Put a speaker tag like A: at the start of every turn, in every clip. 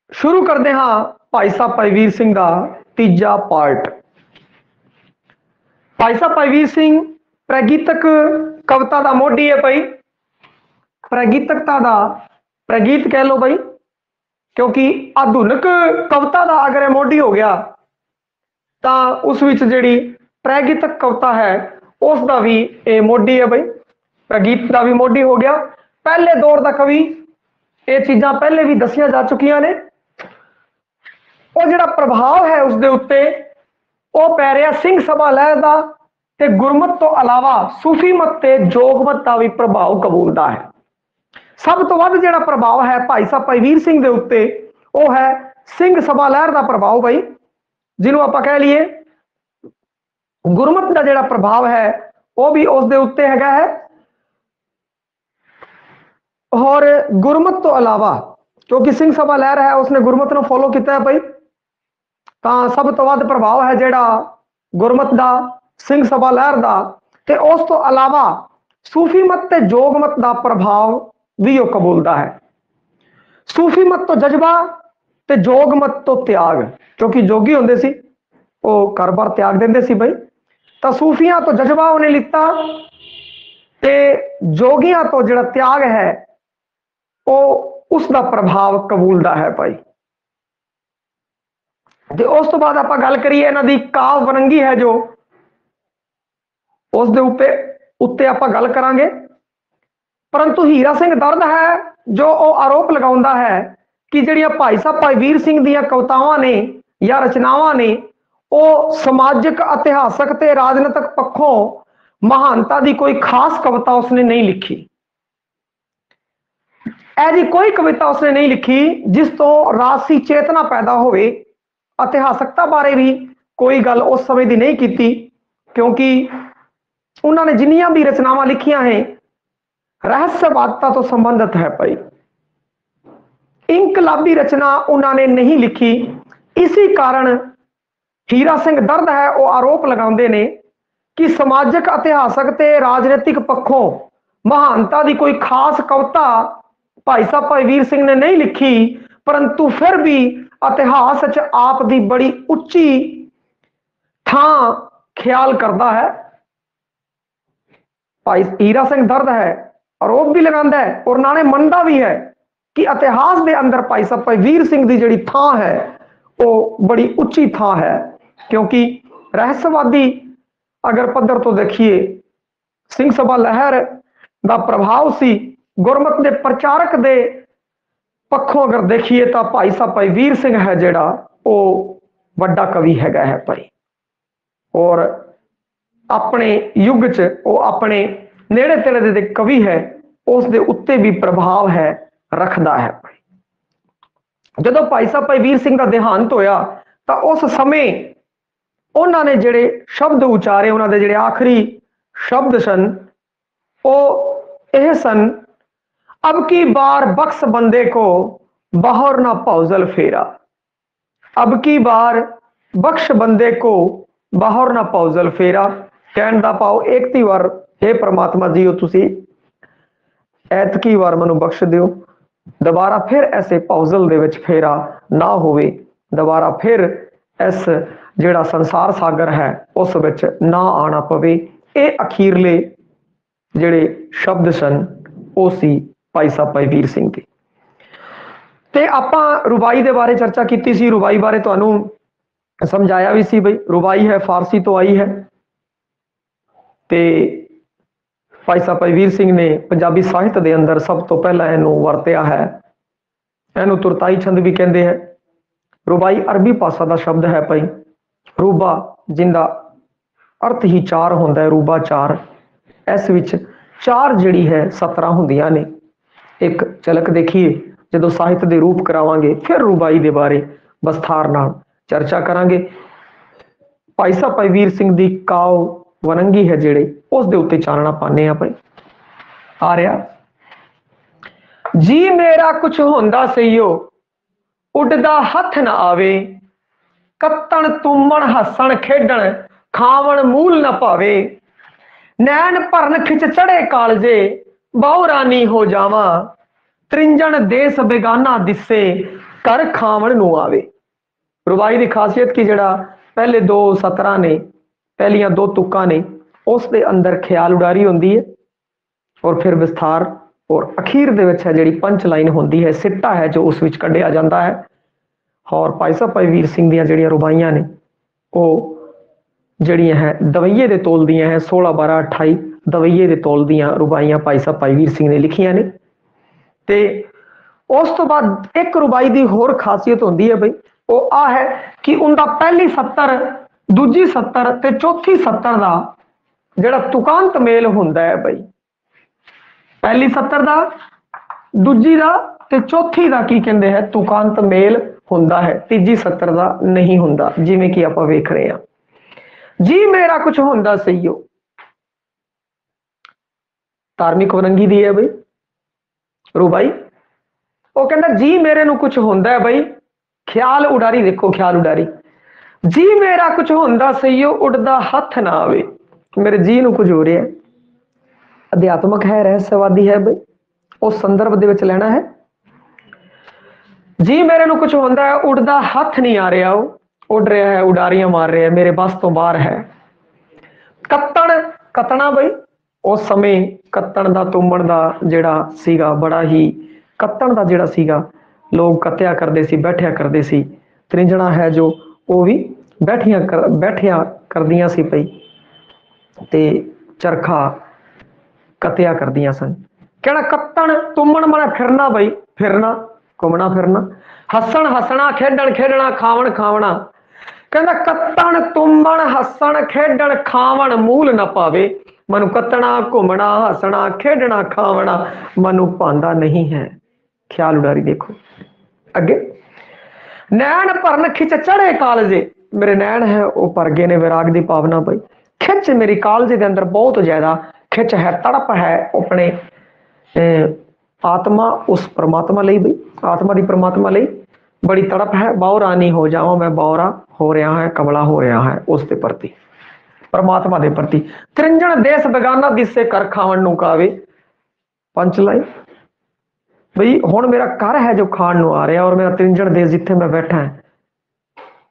A: शुरू करते हाँ भाई साहब भाई वीर सिंह का तीजा पार्ट। भाई साहब भाई वीर सिंह प्रगीतक कविता का मोढी है भाई। प्रगीतकता का प्रगीत कह लो भाई, क्योंकि आधुनिक कविता का अगर मोढी हो गया तो उस विच जिहड़ी प्रगीतक कविता है उसका भी ये मोढी है भाई। प्रगीत का भी मोढी हो गया। पहले दौर का कवि ये चीज़ां पहले भी दसिया जा चुकिया ने। वो जिहड़ा प्रभाव है उसके उत्ते वो पै रहा सिंह सभा लहर का ते गुरमत तो अलावा सूफी मत ते जोगमत का भी प्रभाव कबूलता है। सब तो वध जिहड़ा प्रभाव है भाई साहब भाई वीर सिंह के उत्ते वो है सिंह सभा लहर का प्रभाव भाई, जिन्हों आप कह लीए गुरमत का जिहड़ा प्रभाव है वो भी उसके उत्ते हैगा है। और गुरमत तो अलावा क्योंकि सिंह सभा लहर है उसने गुरमत को फॉलो किया है भाई, तो सब तो वध प्रभाव है जिहड़ा गुरमत का सिंह सभा लहर का। ते उस तो अलावा सूफी मत ते जोगमत का प्रभाव भी वो कबूलता है। सूफी मत तो जज्बा ते जोगमत तो त्याग, क्योंकि जोगी होंदे सी वो घर बार त्याग देंदे सी भाई, तो सूफियां तो जज्बा उन्हें लिता ते जोगियां तो जिहड़ा त्याग है वो उसका प्रभाव कबूलता है भाई। ते उस तो बाद आप गल करिए इन्हां दी काव वरंगी है जो उस दे उत्ते आप गल करांगे। परंतु हीरा सिंह दर्द है जो वो आरोप लगाउंदा है कि जिहड़ियां भाई साहब भाई वीर सिंह दीयां कवितावां ने या रचनावां ने वो समाजिक इतिहासक ते राजनीतिक पक्षों महानता की कोई खास कविता उसने नहीं लिखी। ऐसी कोई कविता उसने नहीं लिखी जिस तो राजसी चेतना पैदा होवे। इतिहासकता बारे भी कोई गल उस समय की नहीं की, क्योंकि उन्होंने जिन्नियां भी रचनावां लिखियां हैं रहस्यवादता तो संबंधित है भाई। इंकलाबी रचना उन्होंने नहीं लिखी। इसी कारण हीरा सिंह दर्द है वो आरोप लगाते ने कि समाजिक इतिहासक ते राजनीतिक पक्षों महानता की कोई खास कविता भाई साहब भाई वीर सिंह ने नहीं लिखी, परंतु फिर भी इतिहास च आप दी बड़ी उच्ची थां ख्याल करता है। भाई हीरा सिंह दर्द है आरोप भी लगाता है और नाले मनता भी है कि इतिहास के अंदर भाई साहब भाई वीर सिंह की जिहड़ी थां है वो बड़ी उच्ची थां है, क्योंकि रहस्यवादी अगर पद्धर तो देखिए सिंह सभा लहर का प्रभाव सी। गुरमत के प्रचारक के पक्षों अगर देखिए तो भाई साहब भाई वीर सिंह है जिहड़ा वो बड़ा कवि हैगा है भाई, और अपने युग च वो अपने नेड़े तेड़े दे कवि है उस दे उत्ते भी प्रभाव है रखता है भाई। जदों भाई साहब भाई वीर सिंह का देहांत होया तो उस समय उन्होंने जिहड़े शब्द उचारे उन्होंने जिहड़े आखिरी शब्द सन वो यह सन, अब की बार बख्श बंदे को बाहर ना पौजल फेरा। अब की बार बख्श बंदे को बाहर ना पौजल फेरा। कहण दा भाव एकती वार हे परमात्मा जी तुसी ऐतकी वार मैनू बख्श दिओ, दोबारा फिर ऐसे पौजल दे विच फेरा ना होवे, दोबारा फिर इस जिहड़ा संसार सागर है उस विच ना आना पवे। ये अखीरले जिहड़े शब्द सन वो सी भाई साहब भाई वीर सिंह के। ते आपां रुबाई दे बारे चर्चा की सी, रुबाई बारे तुहानू समझाया भी सी भाई रुबाई है फारसी तो आई है ते भाई साहब भाई वीर सिंह ने पंजाबी साहित्य के अंदर सब तो पहला इनू वरत्या है। इनू तुरताई छंद भी कहते हैं। रुबाई अरबी भाषा का शब्द है भाई, रूबा जिंदा अर्थ ही चार होंदा है, रूबा चार। इस विच चार जिहड़ी है 17 होंदियां ने। एक झलक देखिए जो साहित्य के रूप करावांगे फिर रुबाई के बारे विस्तार नाल चर्चा करांगे। भाई साहब भाई वीर सिंह की काव वरंगी है जिहड़े उस दे उत्ते चानना पाने आ भाई। आ रहा जी मेरा कुछ होंदा सईओ उड़दा हथ न आवे, कत्तण तुमण हसन खेडण खावण मूल न पावे। नैन भरन खिच चढ़े कालजे बहु रानी हो जावा, त्रिंजण देश बेगाना दिसे कर खावण नू आवे। रुबाई की खासियत की जड़ा पहले दो सतरा ने, पहलियां दो तुक्का ने, उस दे अंदर ख्याल उडारी होंदी है और फिर विस्तार और अखीर दे विच है जिहड़ी पंच लाइन होंदी है, सिट्टा है जो उस विच कढ़िया जाता है। और भाई साहब भाई वीर सिंह दियां जिहड़ियां रुबाइयां ने वो जड़ियां है दवैये दे तोल दियां है 16 12 28 दवैये दे तोल दियां रुबाइयां भाई साहब भाई वीर सिंह ने लिखियां ने। ते उस तो बाद एक रुबाई की होर खासियत होंदी है बई वो आ है कि उनका पहली 70 दूजी 70 ते चौथी 70 का जिहड़ा तुकांत मेल हुंदा है बई, पहली 70 का दूजी का ते चौथी का की कहंदे है तुकांत मेल हुंदा है, तीजी 70 का नहीं हुंदा, जिवें कि आपां वेख रहे हैं। जी मेरा कुछ हुंदा सहीओ धार्मिक वरंगी दी है बई रुबाई। वो कहता जी मेरे नू कुछ हुंदा है बई, ख्याल उडारी देखो ख्याल उडारी, जी मेरा कुछ हुंदा सहीओ उड़दा हथ ना आवे। मेरे जी नू कुछ हो रहा है, अध्यात्मक है रहस्यवादी है बई, उस संदर्भ दे विच लेना है। जी मेरे नू कुछ हुंदा है उड़दा हथ नहीं आ रहा, उड़ रहा है उडारियां मार रहा है, मेरे बस तो बाहर है। कत्तण कतना बई उस समय कत्तण दा तुंबण दा जिहड़ा सीगा बड़ा ही कत्तण दा जिहड़ा सीगा लोग कत्या करदे सी, बैठिया करदे सी। त्रिंजणा है जो वो भी बैठिया करदियां सी पई ते चरखा कत्या करदियां सन। कहना कत्तण तुंबण माने फिरना बई, फिरना घूमना फिरना, हसन हसना खेडण खेडना खावण खावना। कहना कत्तण तुंबण हसन खेडण खावण मूल न पावे, मनु कत्तना घूमना हसना खेडना खावना मनु पांदा नहीं है। ख्याल उडारी देखो अगे, नैन भरन खिच चढ़े कालजे, मेरे नैन है वो भर गए ने विराग की भावना पई, खिच मेरी कालजे के अंदर बहुत ज्यादा खिच है, तड़प है अपने आत्मा उस परमात्मा लई बई, आत्मा की परमात्मा लई बड़ी तड़प है। बौरा नहीं हो जावा मैं बौरा हो रहा है, कमला हो रहा है उसके प्रति, परमात्मा के प्रति। त्रिंजण देश बेगाना दिसे कर खावन नू कावे, पंच लाइन बई हुण मेरा घर है जो खाण नू आ रहा और मेरा त्रिंजण देश जिथे मैं बैठा है,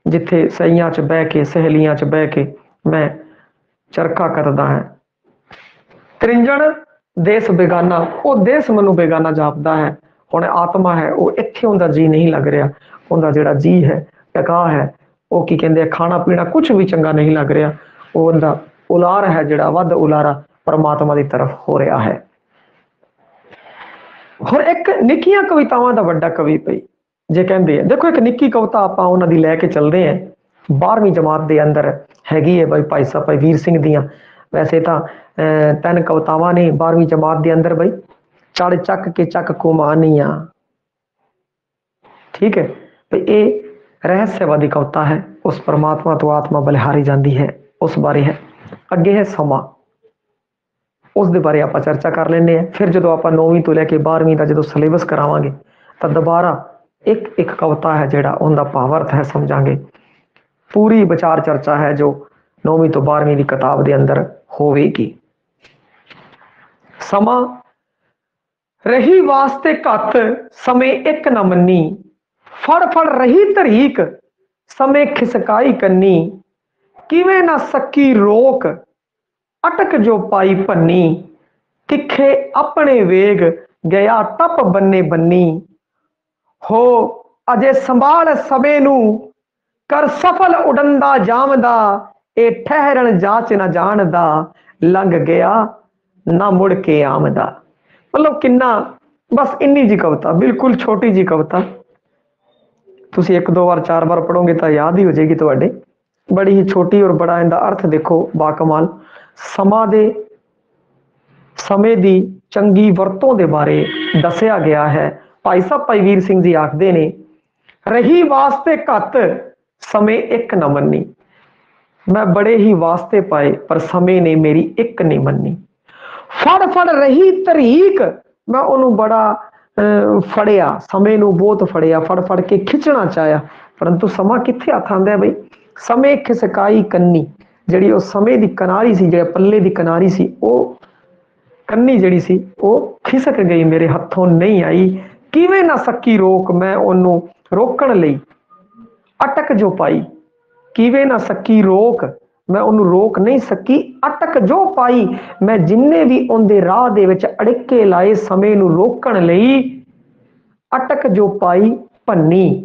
A: जिथे सईयां च बह के सहेलियां च बह के मैं चरखा करदा है। त्रिंजण देश बेगाना, वो देश मनु बेगाना जापदा है। हुण आत्मा है वो इत्थे उनका जी नहीं लग रहा, उनका जिहड़ा जी है टका है वो की कहंदे खाना पीना कुछ भी चंगा नहीं लग रहा, वो उनका उलार है जिहड़ा वध उलारा परमात्मा की तरफ हो रहा है। और एक निक्कियां कवितावां दा वड्डा कवि पई जे कहंदे हैं, देखो एक निक्की कविता आपां उन्हां दी लैके चलदे हैं, 12वीं जमात दे अंदर हैगी है बई भाई साहब भाई वीर सिंह दियां। वैसे तो 3 कवितावां ने 12वीं जमात दे अंदर बई, चढ़ चक के चक कुमानिया, ठीक है भाई ये रहस्यवादी कविता है, उस परमात्मा तो आत्मा बलिहारी जाती है उस बारे है। अगे है समा, उस दे बारे आप चर्चा कर लेने हैं। फिर जो आप 9वीं तो लैके 12वीं का जो सिलेबस करावांगे तो दोबारा एक एक कविता है जिहड़ा उनका भावार्थ है समझांगे। पूरी विचार चर्चा है जो 9वीं तो 12वीं की किताब के अंदर होवेगी। समा रही वास्ते घत समय एक न मन्नी, फड़ फड़ रही तरीक समय खिसकाई कन्नी, किवें न सकी रोक अटक जो पाई भन्नी, तिखे अपने वेग गया टप बन्ने बन्नी, हो अजे संभाल समय नू कर सफल उड़ंदा जामदा, ए ठहरन जाच न जानदा लंघ गया ना मुड़ के आमदा। मतलब किन्ना बस इन्नी जी कविता, बिल्कुल छोटी जी कविता, तुसी 1 2 बार 4 बार पढ़ोगे तो याद ही हो जाएगी तुहाडे। बड़ी ही छोटी और बड़ा इनका अर्थ देखो बाकमाल। समा दे समय दी चंगी वरतों दे बारे दसिया गया है। भाई साहब भाई वीर सिंह जी आखदे ने, रही वास्ते घत समय एक न मन्नी, मैं बड़े ही वास्ते पाए पर समय ने मेरी एक नहीं मन्नी। फड़ फड़ रही तरीक, मैं उन्होंने बड़ा फड़िया, समय नू बहुत फड़िया, फड़ फड़ के खिंचना चाहया परंतु समा किथे हथ आंदा है बई। समय खिसकाई कन्नी, जिहड़ी उस समय दी कनारी सी, जिहड़े पल्ले दी कनारी सी, वो कन्नी जिहड़ी सी वो खिसक गई, मेरे हथों नहीं आई। किवें ना सकी रोक, मैं उन्होंने रोकण लई अटक जो पाई, किवे ना सकी रोक, मैं उन्होंने रोक नहीं सकी। अटक जो पाई, मैं जिन्ने भी उनके राह दे विच अड़िके लाए समय नूं रोकण लई, अटक जो पाई भन्नी,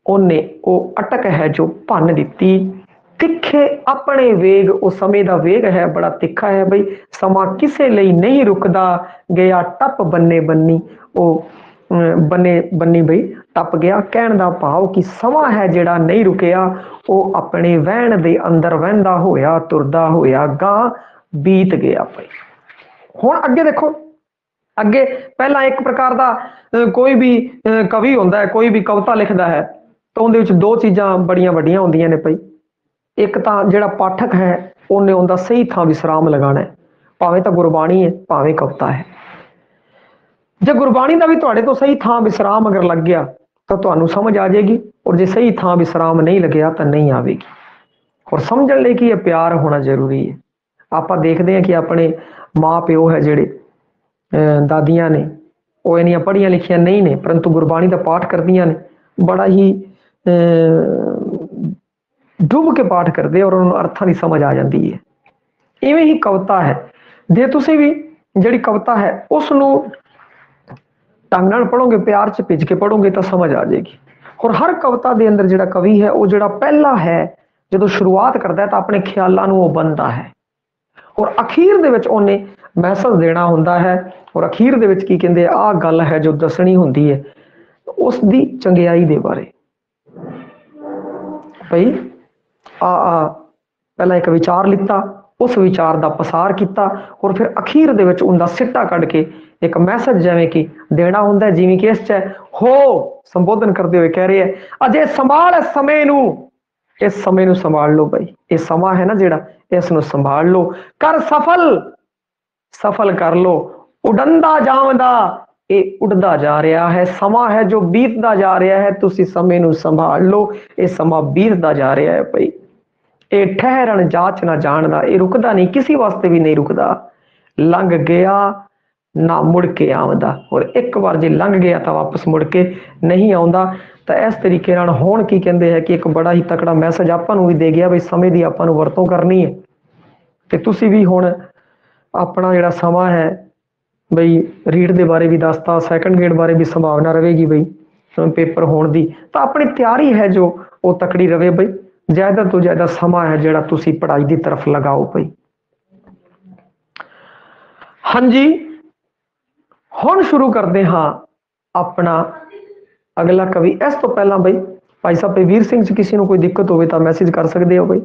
A: ओने ओ अटक है जो भन दिती। तिखे अपने वेग, वो समय का वेग है बड़ा तिखा है बई, समा किसे लई नहीं रुकदा, गया टप बन्ने बन्नी, ओ बन्ने बन्नी बई टप गया। कहण दा भाव कि समा है जिहड़ा नहीं रुकिया, वो अपने वहण दे अंदर वहंदा होया तुरदा होया गां बीत गया बई। हुण अगे देखो, अगे पहला एक प्रकार का कोई भी कवि होंदा है, कोई भी कविता लिखदा है, तो उहदे विच दो चीज़ां बड़ियां वड्डियां होंदियां ने पई। एक तो जिहड़ा पाठक है उन्हें उनका सही थां विश्राम लगाना है, भावें तो गुरबाणी है भावें कविता है। जो गुरबाणी का भी तुहाडे तो सही थां विश्राम अगर लग गया तो तुहानू समझ आ जाएगी, और जो सही थां विश्राम नहीं लग्या तो नहीं आवेगी। और समझण लई कि यह प्यार होना जरूरी है। आप देखते हैं कि अपने माँ प्यो है जिहड़े दादियां ने, वो इन्नियां पढ़ियां लिखियां नहीं ने, परंतु गुरबाणी का पाठ करदियां ने, बड़ा ही डुब के पाठ करते और उन्होंने अर्थां की समझ आ जाती है। इवें ही कविता है, जे तुसीं भी जिहड़ी कविता है उसनूं ढंग नाल पढ़ोगे, प्यार च भिज के पढ़ोगे तो समझ आ जाएगी। और हर कविता के अंदर जिहड़ा कवि है वो जिहड़ा पहला है जो शुरुआत करता है तो अपने ख्यालों वो बनता है, और अखीर दे विच उन्हें मैसेज देना होंदा है। और अखीर दे विच की कहंदे आ गल है जो दसनी होंदी है उसकी चंगियाई दे बारे। भाई पहला एक विचार लिता, उस विचार का पसार किया, और फिर अखीर दे विच उनका सिट्टा कढ़ के एक मैसेज जिवें कि देना होंदा, जिवें कि इस च हो संबोधन करते हुए कह रहे हैं अजे संभाल समय नू, इस समय नू संभाल लो भाई, ये समा है ना जिहड़ा, इसनूं संभाल लो, कर सफल, सफल कर लो, उड़ंदा जावंदा, ये उड़दा जा रहा है, समा है जो बीतदा जा रहा है, तुसी समय नू संभाल लो, ये समा बीतदा जा रहा है भाई। ये ठहरन जाच ना जानदा, ये रुकदा नहीं, किसी वास्ते भी नहीं रुकदा, लंघ गया ना मुड़ के आउंदा, और एक बार जे लंघ गया तो वापस मुड़ के नहीं आउंदा। तो इस तरीके नाल हुण की कहंदे है कि एक बड़ा ही तकड़ा मैसेज आपां नूं भी दे गया बई समय दी आपां नूं वरतों करनी है, ते तुसीं भी हुण अपना जिहड़ा समा है बई रीड के बारे भी दसता, सैकंड ग्रेड बारे भी संभावना रहेगी बई पेपर होने की, तो अपनी तैयारी है जो वो तकड़ी रहे बई, ज़्यादा तो ज़्यादा समा है जिहड़ा तुसीं पढ़ाई की तरफ लगाओ बई। हाँ जी, हुण शुरू करते हाँ अपना अगला कवि। इस तो पहला बई भाई साहब वीर सिंह जी किसी को कोई दिक्कत हो तो मैसेज कर सकते हो बई।